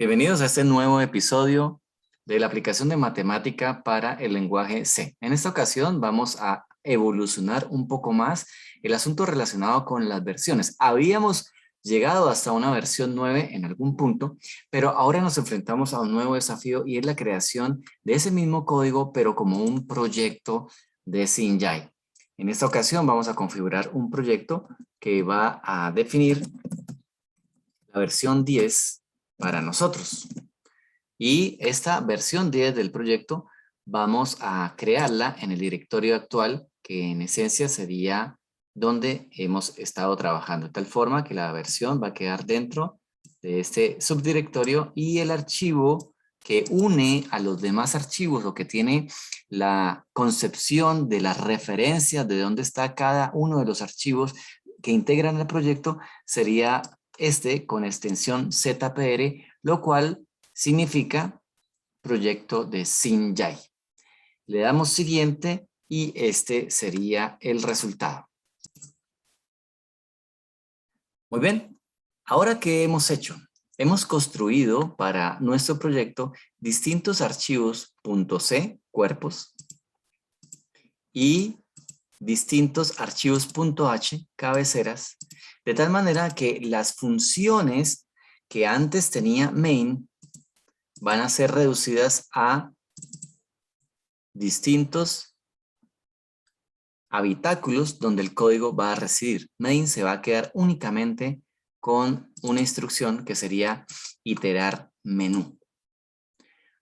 Bienvenidos a este nuevo episodio de la aplicación de matemática para el lenguaje C. En esta ocasión vamos a evolucionar un poco más el asunto relacionado con las versiones. Habíamos llegado hasta una versión 9 en algún punto, pero ahora nos enfrentamos a un nuevo desafío y es la creación de ese mismo código, pero como un proyecto de Synjai. En esta ocasión vamos a configurar un proyecto que va a definir la versión 10 para nosotros. Y esta versión 10 del proyecto vamos a crearla en el directorio actual, que en esencia sería donde hemos estado trabajando, de tal forma que la versión va a quedar dentro de este subdirectorio y el archivo que une a los demás archivos o que tiene la concepción de las referencias de dónde está cada uno de los archivos que integran el proyecto sería este con extensión ZPR, lo cual significa proyecto de Synjai. Le damos siguiente y este sería el resultado. Muy bien, ahora ¿qué hemos hecho? Hemos construido para nuestro proyecto distintos archivos .c, cuerpos, y distintos archivos .h, cabeceras, de tal manera que las funciones que antes tenía main van a ser reducidas a distintos habitáculos donde el código va a residir. Main se va a quedar únicamente con una instrucción que sería iterar menú.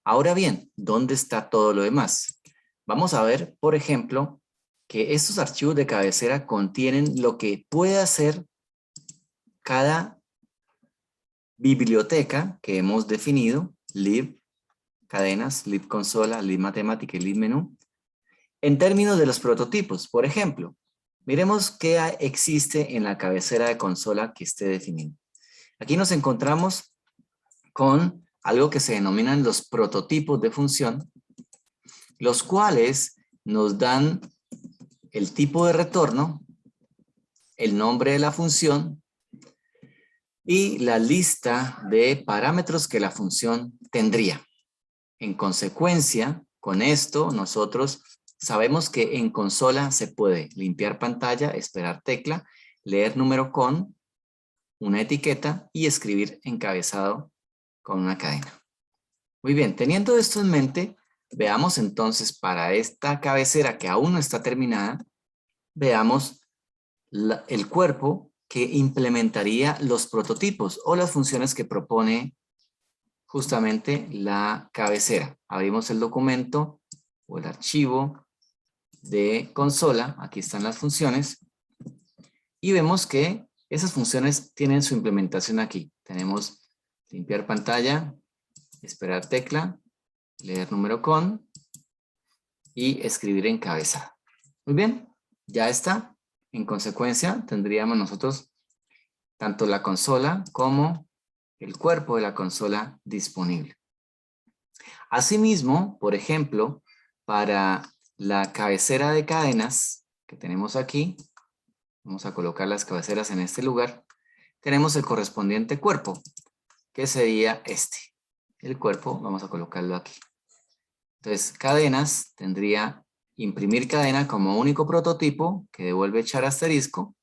Ahora bien, ¿dónde está todo lo demás? Vamos a ver, por ejemplo, que estos archivos de cabecera contienen lo que puede hacer cada biblioteca que hemos definido, lib cadenas, lib consola, lib matemática y lib menú. En términos de los prototipos, por ejemplo, miremos qué existe en la cabecera de consola que esté definido. Aquí nos encontramos con algo que se denominan los prototipos de función, los cuales nos dan el tipo de retorno, el nombre de la función y la lista de parámetros que la función tendría. En consecuencia, con esto nosotros sabemos que en consola se puede limpiar pantalla, esperar tecla, leer número con una etiqueta y escribir encabezado con una cadena. Muy bien, teniendo esto en mente, veamos entonces para esta cabecera que aún no está terminada, veamos el cuerpo que implementaría los prototipos o las funciones que propone justamente la cabecera. Abrimos el documento o el archivo de consola, aquí están las funciones, y vemos que esas funciones tienen su implementación aquí. Tenemos limpiar pantalla, esperar tecla, leer número con y escribir encabezado. Muy bien, ya está. En consecuencia, tendríamos nosotros tanto la consola como el cuerpo de la consola disponible. Asimismo, por ejemplo, para la cabecera de cadenas que tenemos aquí, vamos a colocar las cabeceras en este lugar, tenemos el correspondiente cuerpo, que sería este. El cuerpo, vamos a colocarlo aquí. Entonces, cadenas tendría imprimir cadena como único prototipo que devuelve echar asterisco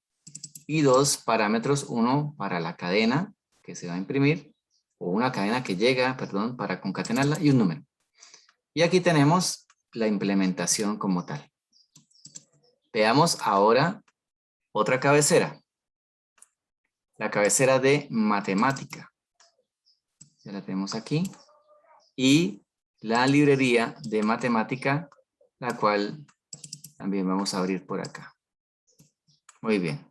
y dos parámetros, uno para la cadena que se va a imprimir o una cadena que llega, perdón, para concatenarla y un número. Y aquí tenemos la implementación como tal. Veamos ahora otra cabecera. La cabecera de matemática. Ya la tenemos aquí. Y la librería de matemática, la cual también vamos a abrir por acá. Muy bien.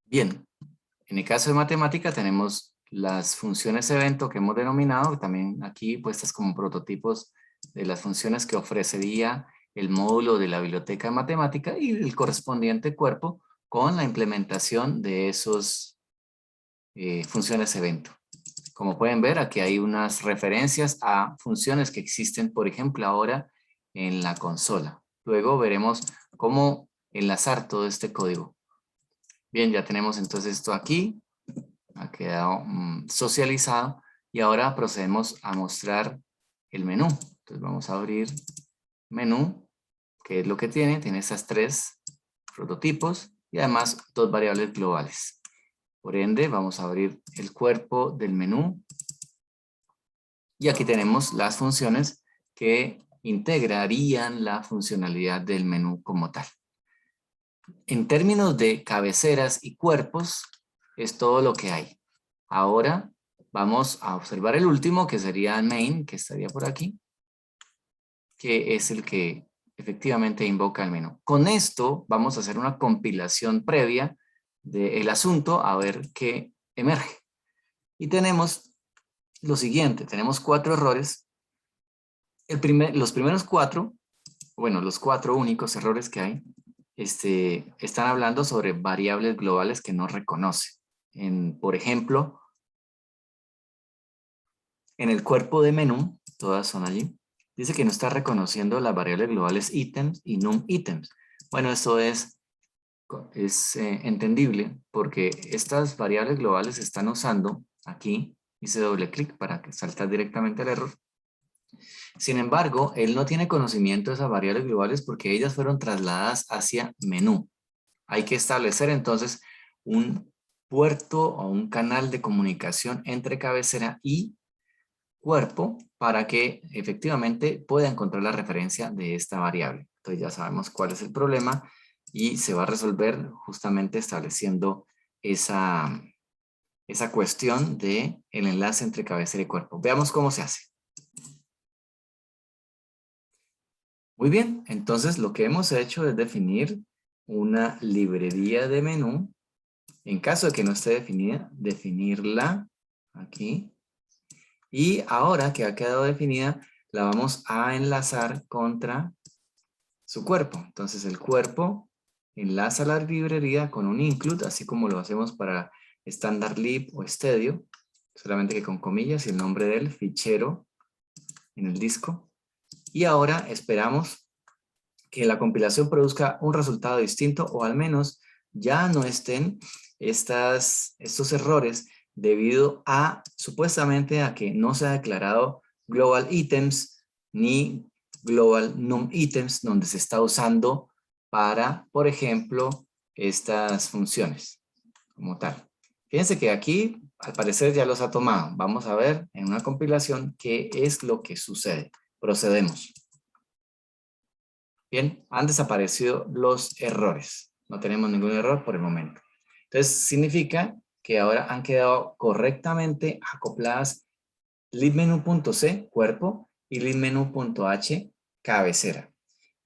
Bien, en el caso de matemática tenemos las funciones evento que hemos denominado, también aquí puestas como prototipos de las funciones que ofrecería el módulo de la biblioteca de matemática y el correspondiente cuerpo con la implementación de esos funciones evento. Como pueden ver, aquí hay unas referencias a funciones que existen, por ejemplo, ahora en la consola. Luego veremos cómo enlazar todo este código. Bien, ya tenemos entonces esto aquí. Ha quedado socializado. Y ahora procedemos a mostrar el menú. Entonces vamos a abrir menú, que es lo que tiene. Tiene esas 3 prototipos y además 2 variables globales. Por ende, vamos a abrir el cuerpo del menú. Y aquí tenemos las funciones que integrarían la funcionalidad del menú como tal. En términos de cabeceras y cuerpos, es todo lo que hay. Ahora vamos a observar el último, que sería main, que estaría por aquí, que es el que efectivamente invoca el menú. Con esto vamos a hacer una compilación previa del asunto a ver qué emerge. Y tenemos lo siguiente, tenemos 4 errores. Los primeros 4, bueno, los 4 únicos errores que hay, están hablando sobre variables globales que no reconoce. Por ejemplo, en el cuerpo de menú, todas son allí, dice que no está reconociendo las variables globales items y num items. Bueno, esto es entendible porque estas variables globales se están usando aquí, hice doble clic para que saltar directamente al error. Sin embargo, él no tiene conocimiento de esas variables globales porque ellas fueron trasladadas hacia menú. Hay que establecer entonces un puerto o un canal de comunicación entre cabecera y cuerpo para que efectivamente pueda encontrar la referencia de esta variable. Entonces ya sabemos cuál es el problema y se va a resolver justamente estableciendo esa cuestión de el enlace entre cabecera y cuerpo. Veamos cómo se hace. Muy bien, entonces lo que hemos hecho es definir una librería de menú. En caso de que no esté definida, definirla aquí. Y ahora que ha quedado definida, la vamos a enlazar contra su cuerpo. Entonces el cuerpo enlaza la librería con un include, así como lo hacemos para standard lib o stadio, solamente que con comillas y el nombre del fichero en el disco. Y ahora esperamos que la compilación produzca un resultado distinto o al menos ya no estén estos errores debido a supuestamente a que no se ha declarado global items ni global num items donde se está usando para, por ejemplo, estas funciones como tal. Fíjense que aquí al parecer ya los ha tomado. Vamos a ver en una compilación qué es lo que sucede. Procedemos. Bien, han desaparecido los errores. No tenemos ningún error por el momento. Entonces, significa que ahora han quedado correctamente acopladas libmenu.c, cuerpo, y libmenu.h, cabecera.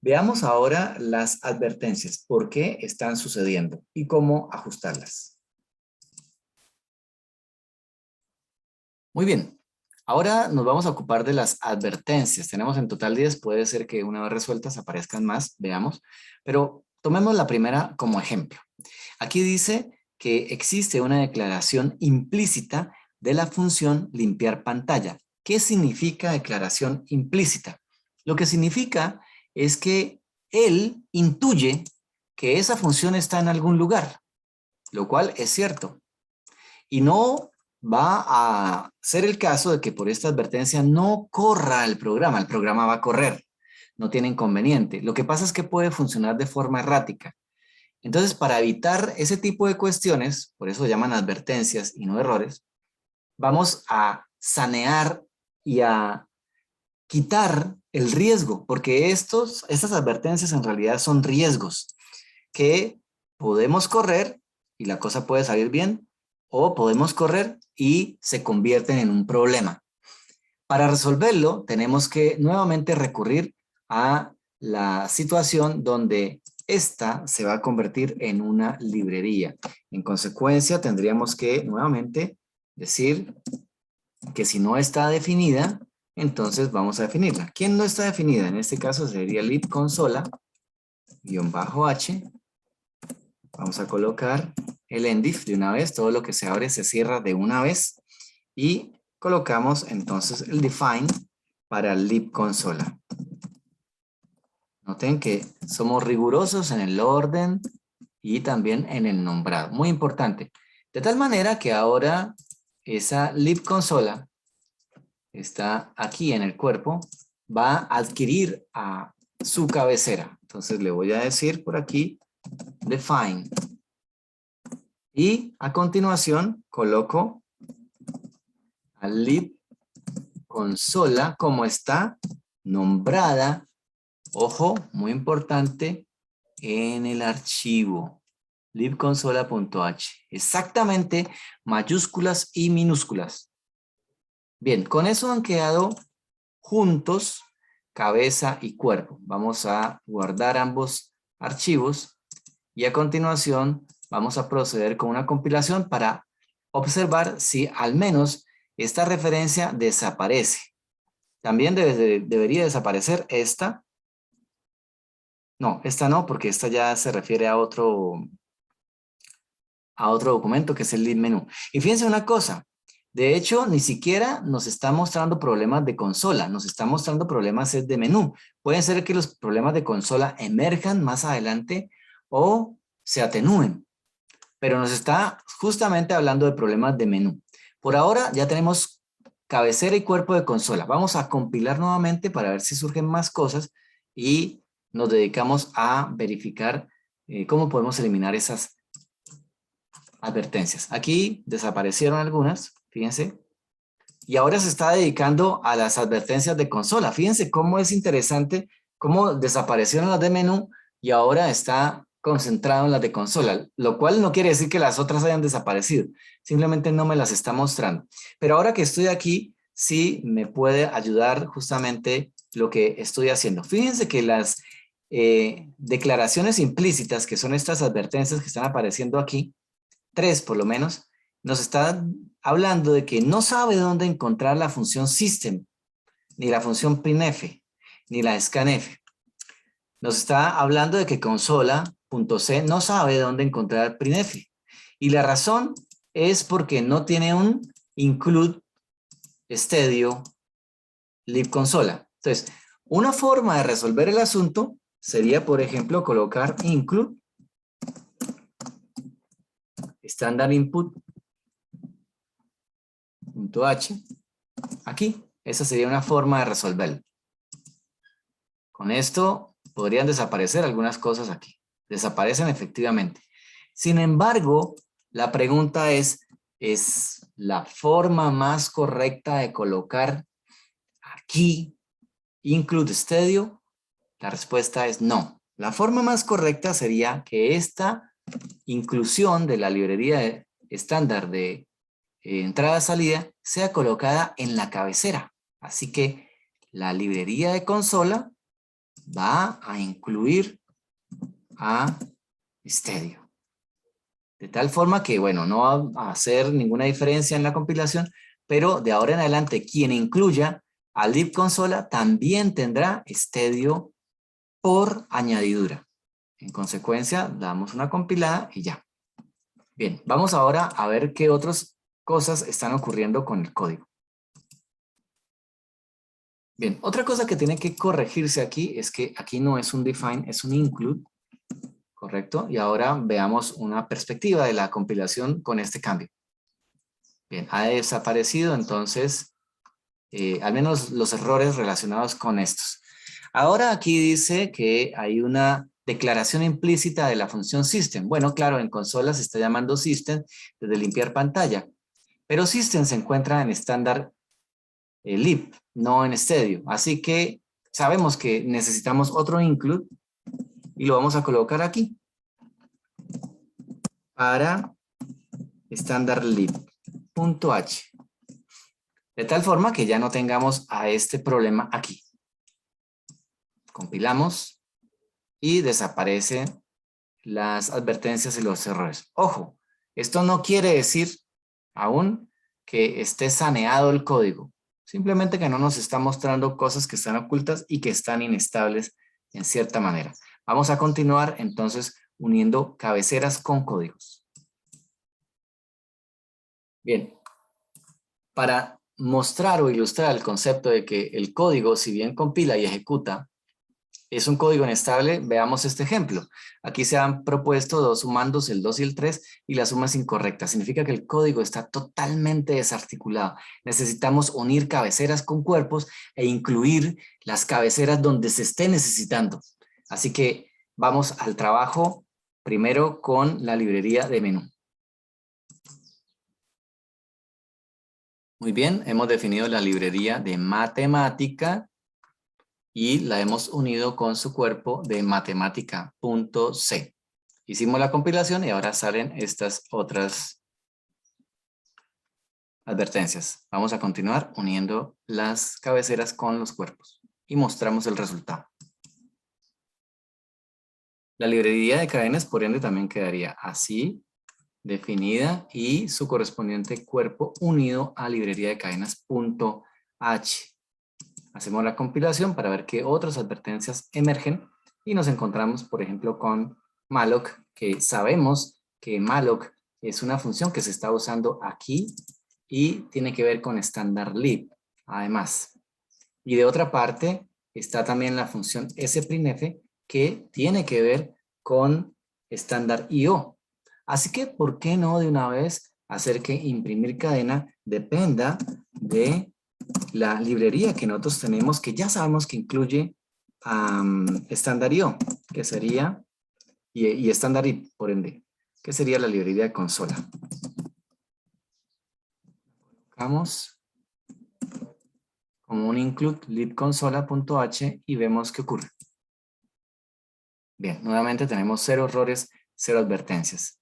Veamos ahora las advertencias, por qué están sucediendo y cómo ajustarlas. Muy bien. Ahora nos vamos a ocupar de las advertencias. Tenemos en total 10, puede ser que una vez resueltas aparezcan más, veamos. Pero tomemos la primera como ejemplo. Aquí dice que existe una declaración implícita de la función limpiar pantalla. ¿Qué significa declaración implícita? Lo que significa es que él intuye que esa función está en algún lugar, lo cual es cierto. Y no va a ser el caso de que por esta advertencia no corra el programa va a correr, no tiene inconveniente. Lo que pasa es que puede funcionar de forma errática. Entonces, para evitar ese tipo de cuestiones, por eso llaman advertencias y no errores, vamos a sanear y a quitar el riesgo, porque estas advertencias en realidad son riesgos que podemos correr y la cosa puede salir bien, o podemos correr y se convierten en un problema. Para resolverlo, tenemos que nuevamente recurrir a la situación donde esta se va a convertir en una librería. En consecuencia, tendríamos que nuevamente decir que si no está definida, entonces vamos a definirla. ¿Quién no está definida? En este caso sería libconsola-h. Vamos a colocar el endif de una vez. Todo lo que se abre se cierra de una vez. Y colocamos entonces el define para libconsola. Noten que somos rigurosos en el orden y también en el nombrado. Muy importante. De tal manera que ahora esa libconsola está aquí en el cuerpo, va a adquirir a su cabecera. Entonces le voy a decir por aquí, define. Y a continuación coloco a libconsola como está nombrada, ojo, muy importante, en el archivo libconsola.h. Exactamente mayúsculas y minúsculas. Bien, con eso han quedado juntos cabeza y cuerpo. Vamos a guardar ambos archivos y a continuación vamos a proceder con una compilación para observar si al menos esta referencia desaparece. También debería desaparecer esta. No, esta no, porque esta ya se refiere a otro documento que es el libmenú. Y fíjense una cosa, de hecho ni siquiera nos está mostrando problemas de consola, nos está mostrando problemas de menú. Pueden ser que los problemas de consola emerjan más adelante o se atenúen, pero nos está justamente hablando de problemas de menú. Por ahora ya tenemos cabecera y cuerpo de consola. Vamos a compilar nuevamente para ver si surgen más cosas y nos dedicamos a verificar cómo podemos eliminar esas advertencias. Aquí desaparecieron algunas, fíjense. Y ahora se está dedicando a las advertencias de consola. Fíjense cómo es interesante, cómo desaparecieron las de menú y ahora está concentrado en las de consola, lo cual no quiere decir que las otras hayan desaparecido, simplemente no me las está mostrando. Pero ahora que estoy aquí, sí me puede ayudar justamente lo que estoy haciendo. Fíjense que las declaraciones implícitas, que son estas advertencias que están apareciendo aquí, 3 por lo menos, nos está hablando de que no sabe dónde encontrar la función system, ni la función printf, ni la scanf. Nos está hablando de que consola.c no sabe dónde encontrar printf. Y la razón es porque no tiene un include stdio libconsola. Entonces, una forma de resolver el asunto sería, por ejemplo, colocar include standard input .h aquí. Esa sería una forma de resolverlo. Con esto podrían desaparecer algunas cosas aquí. Desaparecen efectivamente. Sin embargo, la pregunta ¿es la forma más correcta de colocar aquí include stdio? La respuesta es no. La forma más correcta sería que esta inclusión de la librería estándar de entrada-salida sea colocada en la cabecera. Así que la librería de consola va a incluir a stdio. De tal forma que, bueno, no va a hacer ninguna diferencia en la compilación, pero de ahora en adelante quien incluya a libconsola también tendrá stdio por añadidura. En consecuencia, damos una compilada y ya. Bien, vamos ahora a ver qué otras cosas están ocurriendo con el código. Bien, otra cosa que tiene que corregirse aquí es que aquí no es un define, es un include, ¿correcto? Y ahora veamos una perspectiva de la compilación con este cambio. Bien, ha desaparecido entonces al menos los errores relacionados con estos. Ahora aquí dice que hay una declaración implícita de la función system. Bueno, claro, en consola se está llamando system desde limpiar pantalla, pero system se encuentra en estándar lib, no en stdio. Así que sabemos que necesitamos otro include y lo vamos a colocar aquí para estándar lib.h. De tal forma que ya no tengamos a este problema aquí. Compilamos y desaparecen las advertencias y los errores. Ojo, esto no quiere decir aún que esté saneado el código. Simplemente que no nos está mostrando cosas que están ocultas y que están inestables en cierta manera. Vamos a continuar entonces uniendo cabeceras con códigos. Bien, para mostrar o ilustrar el concepto de que el código, si bien compila y ejecuta, es un código inestable, veamos este ejemplo. Aquí se han propuesto dos sumandos, el 2 y el 3, y la suma es incorrecta. Significa que el código está totalmente desarticulado. Necesitamos unir cabeceras con cuerpos e incluir las cabeceras donde se esté necesitando. Así que vamos al trabajo primero con la librería de menú. Muy bien, hemos definido la librería de matemática y la hemos unido con su cuerpo de matemática.c. Hicimos la compilación y ahora salen estas otras advertencias. Vamos a continuar uniendo las cabeceras con los cuerpos y mostramos el resultado. La librería de cadenas, por ende, también quedaría así, definida, y su correspondiente cuerpo unido a librería de cadenas.h. Hacemos la compilación para ver qué otras advertencias emergen y nos encontramos, por ejemplo, con malloc, que sabemos que malloc es una función que se está usando aquí y tiene que ver con standard_lib, además. Y de otra parte está también la función sprintf, que tiene que ver con standard_io. Así que, ¿por qué no de una vez hacer que imprimir cadena dependa de la librería que nosotros tenemos, que ya sabemos que incluye standard_io, que sería, y standard_lib, por ende, que sería la librería de consola. Vamos como un include libconsola.h y vemos qué ocurre. Bien, nuevamente tenemos 0 errores, 0 advertencias.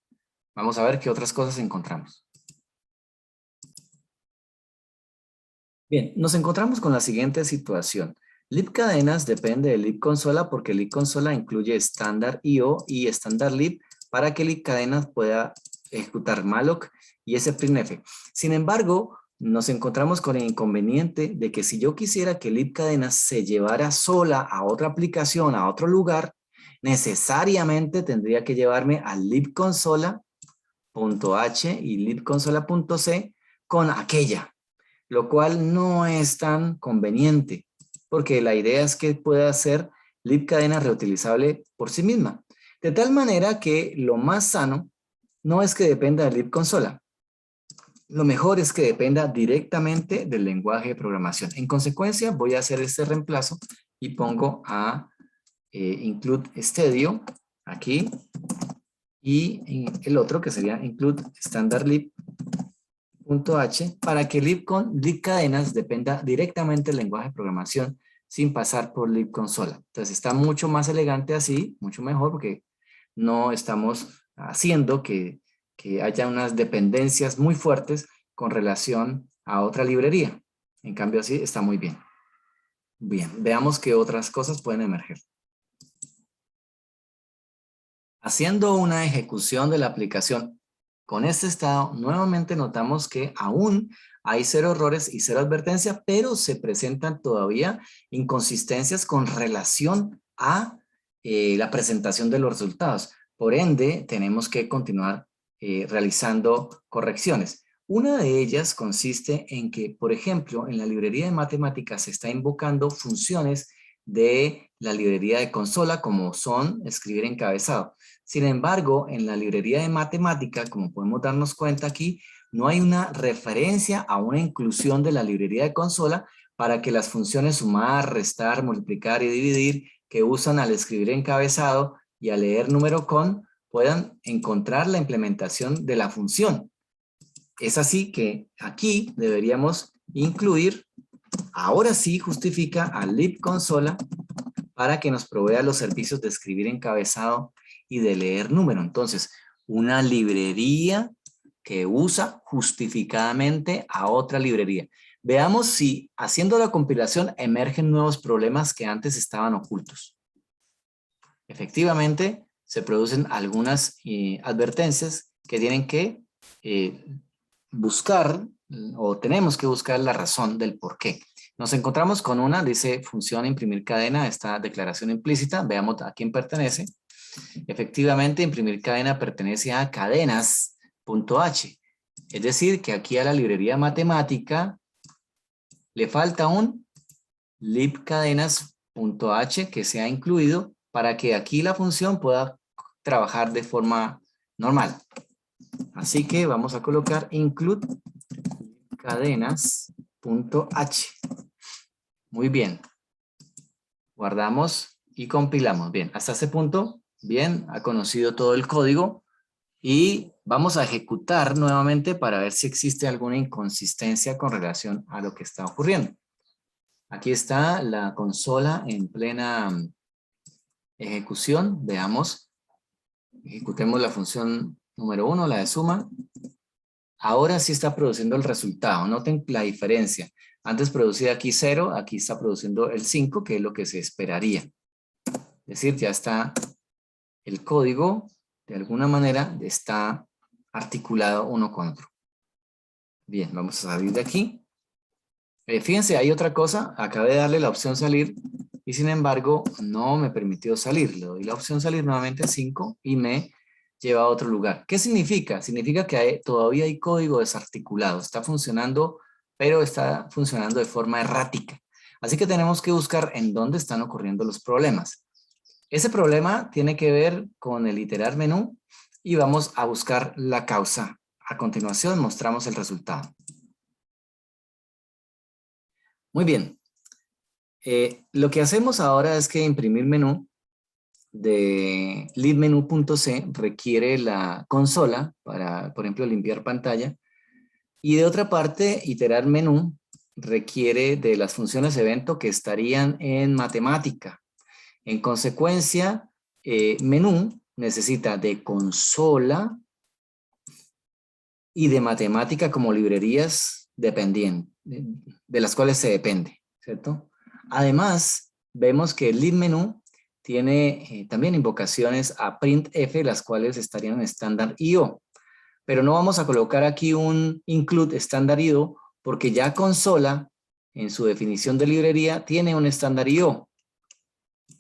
Vamos a ver qué otras cosas encontramos. Bien, nos encontramos con la siguiente situación. libcadenas depende de libconsola porque libconsola incluye standard_io y standard_lib para que libcadenas pueda ejecutar malloc y sprintf. Sin embargo, nos encontramos con el inconveniente de que si yo quisiera que libcadenas se llevara sola a otra aplicación, a otro lugar, necesariamente tendría que llevarme a libconsola.h y libconsola.c con aquella, lo cual no es tan conveniente, porque la idea es que pueda ser libcadena reutilizable por sí misma. De tal manera que lo más sano no es que dependa de libconsola. Lo mejor es que dependa directamente del lenguaje de programación. En consecuencia, voy a hacer este reemplazo y pongo a include stadio aquí y el otro que sería include standard_lib.h para que libcadenas dependa directamente del lenguaje de programación sin pasar por libconsola. Entonces está mucho más elegante así, mucho mejor, porque no estamos haciendo que haya unas dependencias muy fuertes con relación a otra librería. En cambio así está muy bien. Bien, veamos qué otras cosas pueden emerger. Haciendo una ejecución de la aplicación con este estado, nuevamente notamos que aún hay 0 errores y 0 advertencia, pero se presentan todavía inconsistencias con relación a la presentación de los resultados. Por ende, tenemos que continuar realizando correcciones. Una de ellas consiste en que, por ejemplo, en la librería de matemáticas se está invocando funciones de la librería de consola, como son escribir encabezado. Sin embargo, en la librería de matemática, como podemos darnos cuenta aquí, no hay una referencia a una inclusión de la librería de consola para que las funciones sumar, restar, multiplicar y dividir que usan al escribir encabezado y al leer número con puedan encontrar la implementación de la función. Es así que aquí deberíamos incluir, ahora sí justifica a libconsola para que nos provea los servicios de escribir encabezado y de leer número. Entonces, una librería que usa justificadamente a otra librería. Veamos si haciendo la compilación emergen nuevos problemas que antes estaban ocultos. Efectivamente, se producen algunas advertencias que tienen que buscar o tenemos que buscar la razón del por qué. Nos encontramos con una, dice función imprimir cadena, esta declaración implícita, veamos a quién pertenece. Efectivamente, imprimir cadena pertenece a cadenas.h. Es decir, que aquí a la librería matemática le falta un libcadenas.h. .h que se ha incluido para que aquí la función pueda trabajar de forma normal. Así que vamos a colocar include cadenas.h. Muy bien. Guardamos y compilamos. Bien, hasta ese punto, bien, ha conocido todo el código y vamos a ejecutar nuevamente para ver si existe alguna inconsistencia con relación a lo que está ocurriendo. Aquí está la consola en plena ejecución. Veamos, ejecutemos la función número 1, la de suma. Ahora sí está produciendo el resultado. Noten la diferencia. Antes producía aquí 0, aquí está produciendo el 5, que es lo que se esperaría. Es decir, ya está el código, de alguna manera, está articulado uno con otro. Bien, vamos a salir de aquí. Fíjense, hay otra cosa. Acabé de darle la opción salir y sin embargo no me permitió salir. Le doy la opción salir nuevamente 5 y me lleva a otro lugar. ¿Qué significa? Significa que todavía hay código desarticulado. Está funcionando, pero está funcionando de forma errática. Así que tenemos que buscar en dónde están ocurriendo los problemas. Ese problema tiene que ver con el iterar menú y vamos a buscar la causa. A continuación mostramos el resultado. Muy bien. Lo que hacemos ahora es que imprimir menú de libmenu.c requiere la consola para, por ejemplo, limpiar pantalla. Y de otra parte, iterar menú requiere de las funciones evento que estarían en matemática. En consecuencia, menú necesita de consola y de matemática como librerías dependientes, de las cuales se depende, ¿cierto? Además, vemos que el libmenú tiene también invocaciones a printf, las cuales estarían en estándar IO. Pero no vamos a colocar aquí un include estándar IO porque ya consola, en su definición de librería, tiene un estándar IO.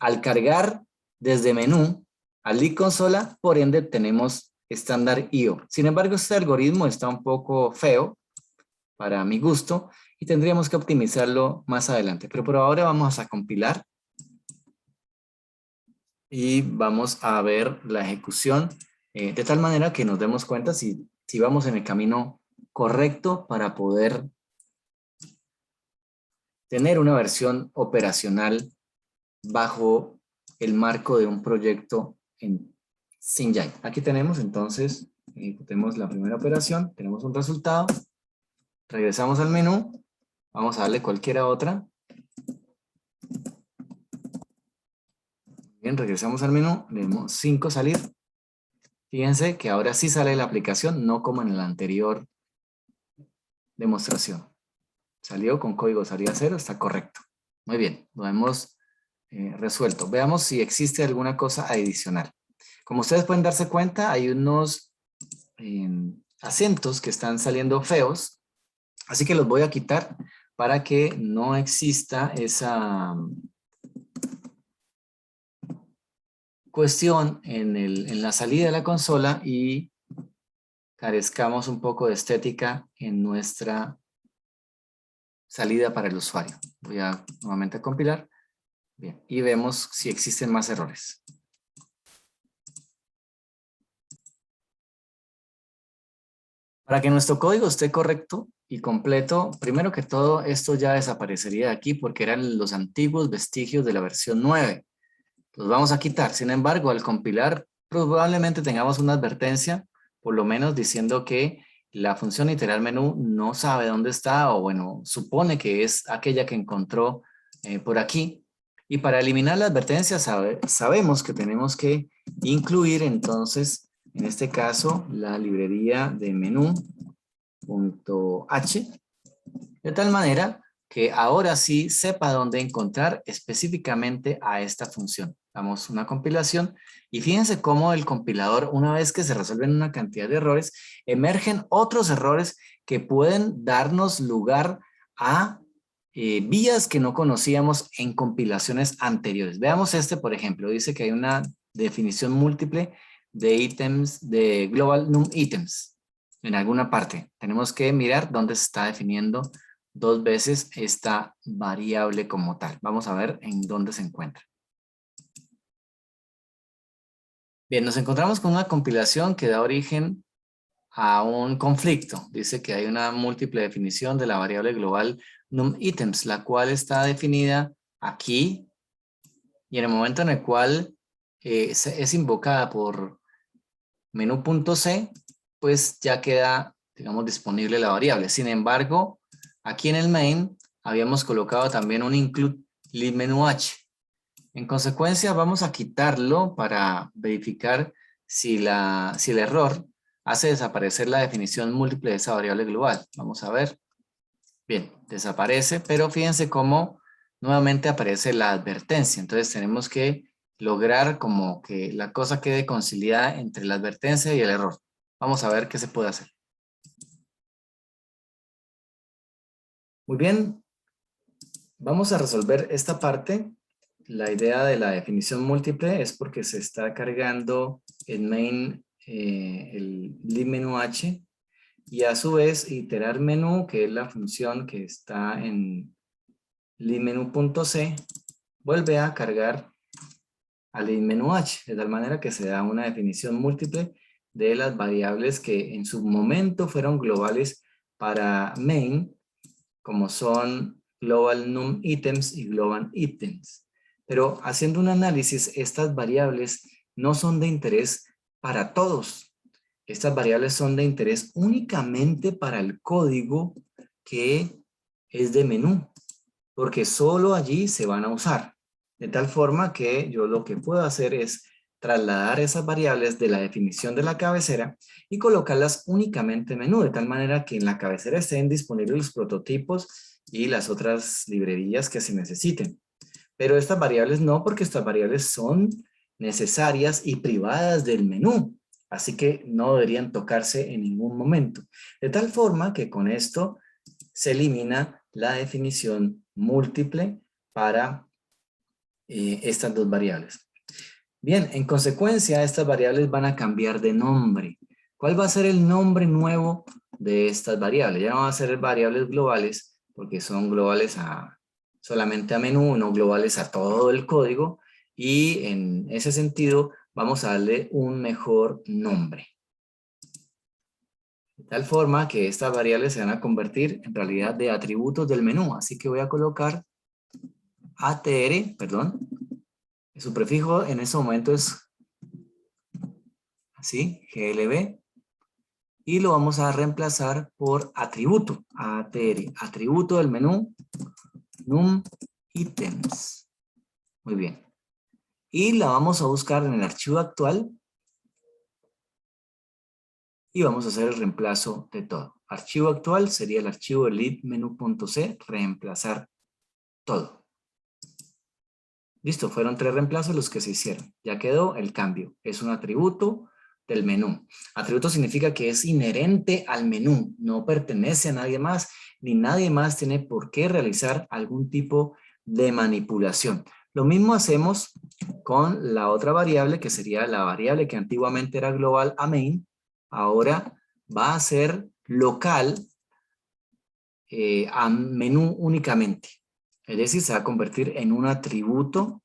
Al cargar desde menú al lib consola, por ende tenemos estándar IO. Sin embargo, este algoritmo está un poco feo para mi gusto y tendríamos que optimizarlo más adelante. Pero por ahora vamos a compilar y vamos a ver la ejecución de tal manera que nos demos cuenta si vamos en el camino correcto para poder tener una versión operacional bajo el marco de un proyecto en Synjai. Aquí tenemos entonces, ejecutemos la primera operación, tenemos un resultado, regresamos al menú, vamos a darle cualquiera otra. Bien, regresamos al menú, le damos 5 salir. Fíjense que ahora sí sale la aplicación, no como en la anterior demostración. Salió con código salida 0, está correcto. Muy bien, lo hemos resuelto. Veamos si existe alguna cosa adicional. Como ustedes pueden darse cuenta, hay unos acentos que están saliendo feos, así que los voy a quitar para que no exista esa cuestión en la salida de la consola y carezcamos un poco de estética en nuestra salida para el usuario. Voy a nuevamente compilar. Bien, y vemos si existen más errores. Para que nuestro código esté correcto y completo, primero que todo, esto ya desaparecería de aquí porque eran los antiguos vestigios de la versión 9. Los vamos a quitar. Sin embargo, al compilar, probablemente tengamos una advertencia, por lo menos diciendo que la función iterar menú no sabe dónde está, o bueno, supone que es aquella que encontró por aquí. Y para eliminar la advertencia sabemos que tenemos que incluir entonces, en este caso, la librería de menú.h, de tal manera que ahora sí sepa dónde encontrar específicamente a esta función. Damos una compilación y fíjense cómo el compilador, una vez que se resuelven una cantidad de errores, emergen otros errores que pueden darnos lugar a vías que no conocíamos en compilaciones anteriores. Veamos este, por ejemplo, dice que hay una definición múltiple de ítems, de global num items en alguna parte. Tenemos que mirar dónde se está definiendo dos veces esta variable como tal. Vamos a ver en dónde se encuentra. Bien, nos encontramos con una compilación que da origen a un conflicto. Dice que hay una múltiple definición de la variable global numItems, la cual está definida aquí y en el momento en el cual es invocada por menú.c, pues ya queda, digamos, disponible la variable. Sin embargo, aquí en el main habíamos colocado también un include libMenuH. En consecuencia, vamos a quitarlo para verificar si el error hace desaparecer la definición múltiple de esa variable global. Vamos a ver. Bien, desaparece, pero fíjense cómo nuevamente aparece la advertencia. Entonces tenemos que lograr como que la cosa quede conciliada entre la advertencia y el error. Vamos a ver qué se puede hacer. Muy bien, vamos a resolver esta parte. La idea de la definición múltiple es porque se está cargando en main el libMenuH y a su vez iterar menú, que es la función que está en libMenu.c, vuelve a cargar al libMenuH, de tal manera que se da una definición múltiple de las variables que en su momento fueron globales para main, como son global numItems y global items. Pero haciendo un análisis, estas variables no son de interés para todos. Estas variables son de interés únicamente para el código que es de menú, porque solo allí se van a usar. De tal forma que yo lo que puedo hacer es trasladar esas variables de la definición de la cabecera y colocarlas únicamente en menú, de tal manera que en la cabecera estén disponibles los prototipos y las otras librerías que se necesiten. Pero estas variables no, porque estas variables son necesarias y privadas del menú. Así que no deberían tocarse en ningún momento. De tal forma que con esto se elimina la definición múltiple para estas dos variables. Bien, en consecuencia, estas variables van a cambiar de nombre. ¿Cuál va a ser el nombre nuevo de estas variables? Ya no van a ser variables globales, porque son globales solamente a menú, no globales a todo el código. Y en ese sentido, vamos a darle un mejor nombre. De tal forma que estas variables se van a convertir en realidad de atributos del menú. Así que voy a colocar ATR, perdón. Su prefijo en ese momento es así, GLB. Y lo vamos a reemplazar por atributo, ATR, atributo del menú, numItems. Muy bien. Y la vamos a buscar en el archivo actual. Y vamos a hacer el reemplazo de todo. Archivo actual sería el archivo libMenu.c, reemplazar todo. Listo, fueron 3 reemplazos los que se hicieron. Ya quedó el cambio. Es un atributo del menú. Atributo significa que es inherente al menú, no pertenece a nadie más, ni nadie más tiene por qué realizar algún tipo de manipulación. Lo mismo hacemos con la otra variable, que sería la variable que antiguamente era global a main, ahora va a ser local a menú únicamente. Es decir, se va a convertir en un atributo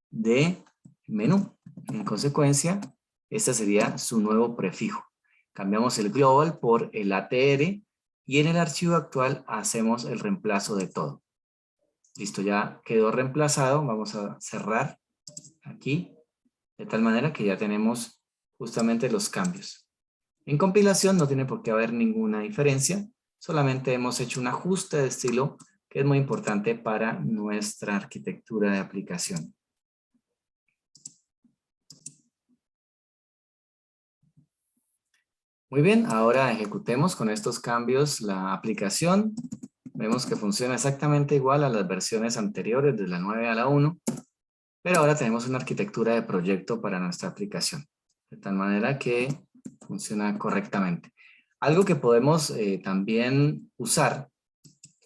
de menú. En consecuencia, este sería su nuevo prefijo. Cambiamos el global por el ATR y en el archivo actual hacemos el reemplazo de todo. Listo, ya quedó reemplazado. Vamos a cerrar aquí, de tal manera que ya tenemos justamente los cambios. En compilación no tiene por qué haber ninguna diferencia, solamente hemos hecho un ajuste de estilo que es muy importante para nuestra arquitectura de aplicación. Muy bien, ahora ejecutemos con estos cambios la aplicación. Vemos que funciona exactamente igual a las versiones anteriores, de la 9 a la 1, pero ahora tenemos una arquitectura de proyecto para nuestra aplicación, de tal manera que funciona correctamente. Algo que podemos también usar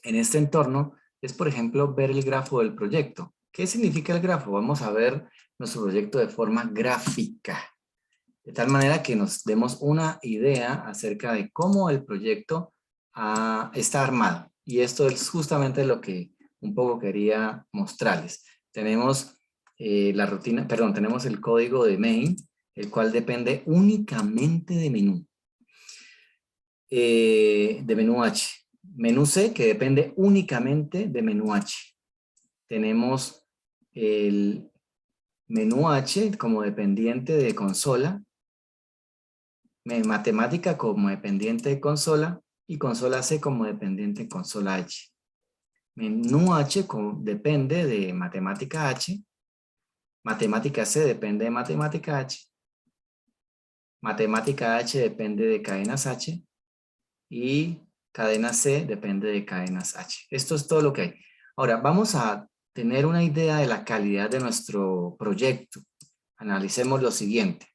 en este entorno es, por ejemplo, ver el grafo del proyecto. ¿Qué significa el grafo? Vamos a ver nuestro proyecto de forma gráfica, de tal manera que nos demos una idea acerca de cómo el proyecto está armado. Y esto es justamente lo que un poco quería mostrarles. Tenemos la rutina, perdón, tenemos el código de main, el cual depende únicamente de menú. De menú H. Menú C, que depende únicamente de menú H. Tenemos el menú H como dependiente de consola, matemática como dependiente de consola y consola C como dependiente de consola H. Menú H depende de matemática H, matemática C depende de matemática H, matemática H depende de cadenas H y cadena C depende de cadenas H. Esto es todo lo que hay. Ahora vamos a tener una idea de la calidad de nuestro proyecto. Analicemos lo siguiente.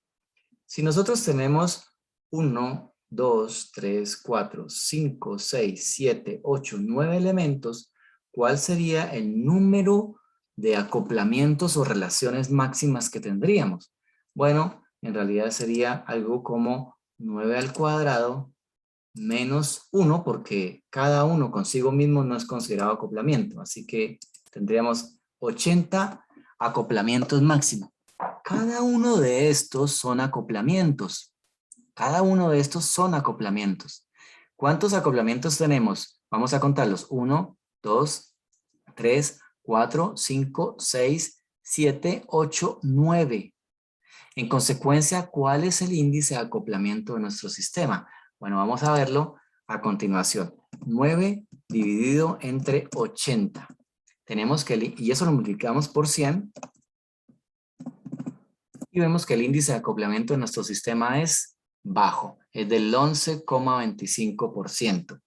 Si nosotros tenemos 1, 2, 3, 4, 5, 6, 7, 8, 9 elementos, ¿cuál sería el número de acoplamientos o relaciones máximas que tendríamos? Bueno, en realidad sería algo como 9 al cuadrado menos 1, porque cada uno consigo mismo no es considerado acoplamiento. Así que tendríamos 80 acoplamientos máximos. Cada uno de estos son acoplamientos. Cada uno de estos son acoplamientos. ¿Cuántos acoplamientos tenemos? Vamos a contarlos. 1, 2, 3, 4, 5, 6, 7, 8, 9. En consecuencia, ¿cuál es el índice de acoplamiento de nuestro sistema? Bueno, vamos a verlo a continuación. 9 dividido entre 80. Tenemos que, y eso lo multiplicamos por 100. Y vemos que el índice de acoplamiento de nuestro sistema es bajo, es del 11,25%.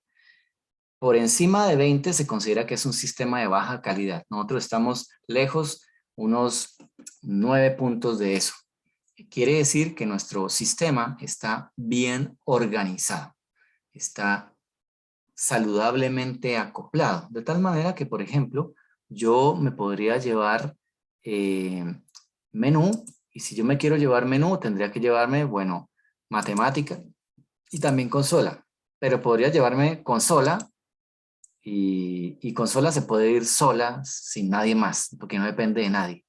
Por encima de 20 se considera que es un sistema de baja calidad. Nosotros estamos lejos, unos 9 puntos de eso. Quiere decir que nuestro sistema está bien organizado, está saludablemente acoplado, de tal manera que, por ejemplo, yo me podría llevar menú, y si yo me quiero llevar menú, tendría que llevarme, bueno, matemática y también consola, pero podría llevarme consola y consola se puede ir sola sin nadie más, porque no depende de nadie.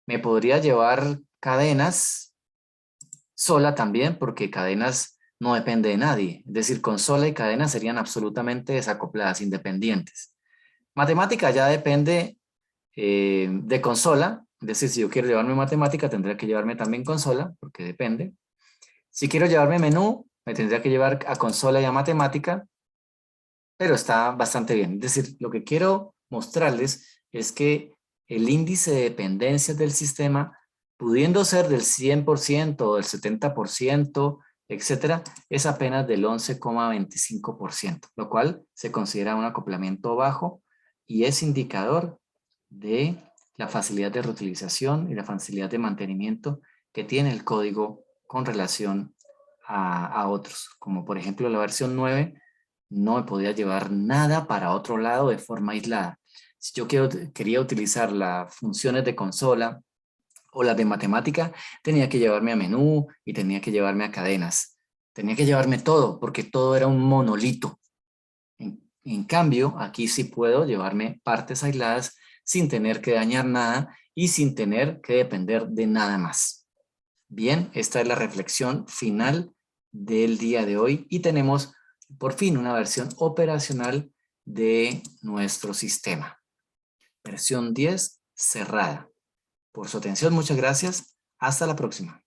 Me podría llevar cadenas sola también, porque cadenas no depende de nadie. Es decir, consola y cadena serían absolutamente desacopladas, independientes. Matemática ya depende de consola. Es decir, si yo quiero llevarme matemática, tendría que llevarme también consola, porque depende. Si quiero llevarme menú, me tendría que llevar a consola y a matemática, pero está bastante bien. Es decir, lo que quiero mostrarles es que el índice de dependencias del sistema, pudiendo ser del 100% o del 70%, etcétera, es apenas del 11,25%, lo cual se considera un acoplamiento bajo y es indicador de la facilidad de reutilización y la facilidad de mantenimiento que tiene el código con relación a otros, como por ejemplo la versión 9 no me podía llevar nada para otro lado de forma aislada. Si yo quería utilizar las funciones de consola o las de matemática, tenía que llevarme a menú y tenía que llevarme a cadenas. Tenía que llevarme todo, porque todo era un monolito. En cambio, aquí sí puedo llevarme partes aisladas sin tener que dañar nada y sin tener que depender de nada más. Bien, esta es la reflexión final del día de hoy y tenemos por fin una versión operacional de nuestro sistema. Versión 10 cerrada. Por su atención, muchas gracias. Hasta la próxima.